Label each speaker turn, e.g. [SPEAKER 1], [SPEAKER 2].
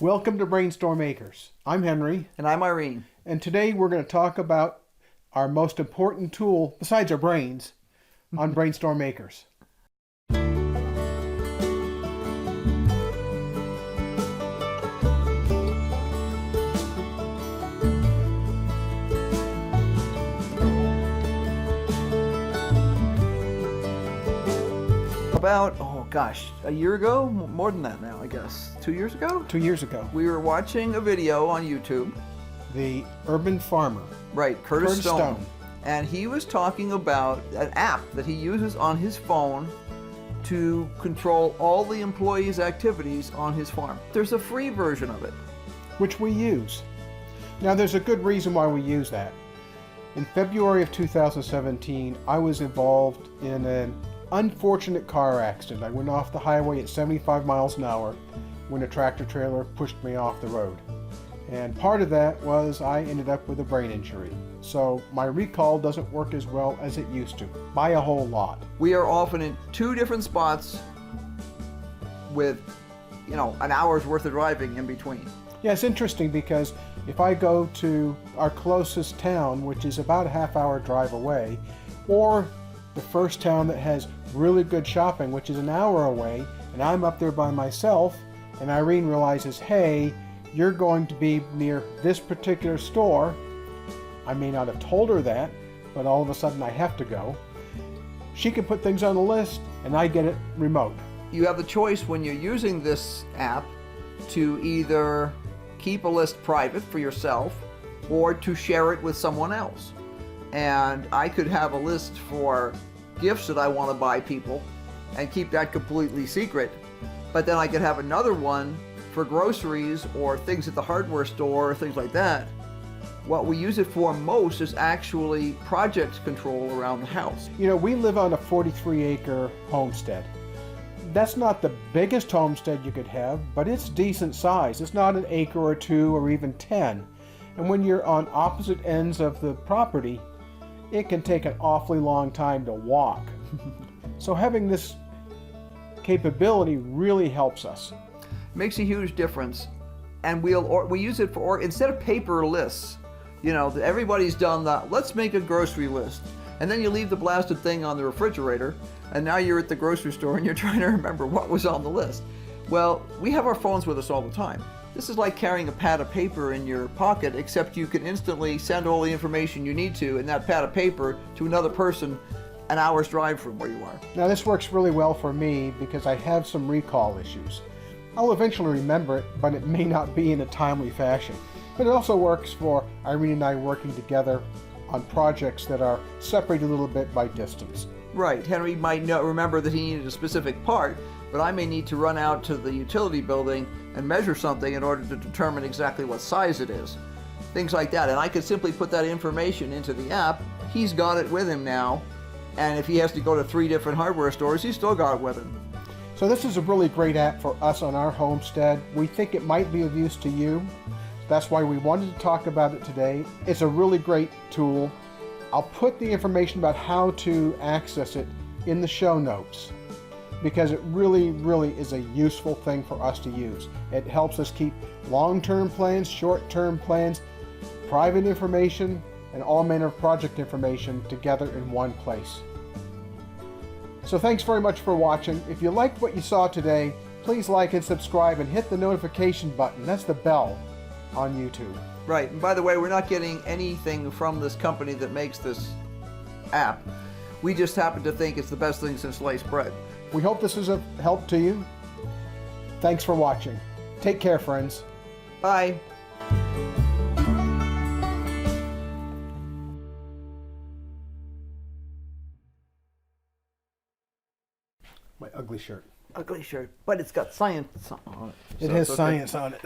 [SPEAKER 1] Welcome to BrainStormAcres. I'm Henry.
[SPEAKER 2] And I'm Irene.
[SPEAKER 1] And today we're going to talk about our most important tool, besides our brains, on BrainStormAcres.
[SPEAKER 2] About, a year ago? More than that now, I guess. 2 years ago?
[SPEAKER 1] 2 years ago.
[SPEAKER 2] We were watching a video on YouTube.
[SPEAKER 1] The Urban Farmer.
[SPEAKER 2] Right, Curtis Stone. And he was talking about an app that he uses on his phone to control all the employees' activities on his farm. There's a free version of it.
[SPEAKER 1] Which we use. Now there's a good reason why we use that. In February of 2017, I was involved in an unfortunate car accident. I went off the highway at 75 miles an hour when a tractor trailer pushed me off the road. And part of that was I ended up with a brain injury. So my recall doesn't work as well as it used to, by a whole lot.
[SPEAKER 2] We are often in two different spots with, an hour's worth of driving in between.
[SPEAKER 1] Yeah, it's interesting because if I go to our closest town, which is about a half-hour drive away, or the first town that has really good shopping, which is an hour away, and I'm up there by myself, and Irene realizes, hey, you're going to be near this particular store. I may not have told her that, but all of a sudden I have to go. She can put things on the list, and I get it remote.
[SPEAKER 2] You have the choice when you're using this app to either keep a list private for yourself or to share it with someone else. And I could have a list for gifts that I want to buy people and keep that completely secret. But then I could have another one for groceries or things at the hardware store or things like that. What we use it for most is actually project control around the house.
[SPEAKER 1] We live on a 43-acre homestead. That's not the biggest homestead you could have, but it's decent size. It's not an acre or two or even 10. And when you're on opposite ends of the property, it can take an awfully long time to walk. So having this capability really helps us.
[SPEAKER 2] Makes a huge difference. And we use it for, instead of paper lists, everybody's done that. Let's make a grocery list. And then you leave the blasted thing on the refrigerator, and now you're at the grocery store and you're trying to remember what was on the list. Well, we have our phones with us all the time. This is like carrying a pad of paper in your pocket, except you can instantly send all the information you need to in that pad of paper to another person an hour's drive from where you are.
[SPEAKER 1] Now this works really well for me because I have some recall issues. I'll eventually remember it, but it may not be in a timely fashion. But it also works for Irene and I working together on projects that are separated a little bit by distance.
[SPEAKER 2] Right. Henry might not remember that he needed a specific part, but I may need to run out to the utility building and measure something in order to determine exactly what size it is. Things like that. And I could simply put that information into the app. He's got it with him now. And if he has to go to 3 different hardware stores, he's still got it with him.
[SPEAKER 1] So this is a really great app for us on our homestead. We think it might be of use to you. That's why we wanted to talk about it today. It's a really great tool. I'll put the information about how to access it in the show notes because it really, really is a useful thing for us to use. It helps us keep long-term plans, short-term plans, private information, and all manner of project information together in one place. So thanks very much for watching. If you liked what you saw today, please like and subscribe and hit the notification button. That's the bell on YouTube.
[SPEAKER 2] Right. And by the way, we're not getting anything from this company that makes this app. We just happen to think it's the best thing since sliced bread.
[SPEAKER 1] We hope this is of help to you. Thanks for watching. Take care, friends.
[SPEAKER 2] Bye.
[SPEAKER 1] My ugly shirt.
[SPEAKER 2] Ugly shirt, but it's got science on it.
[SPEAKER 1] It has science on it.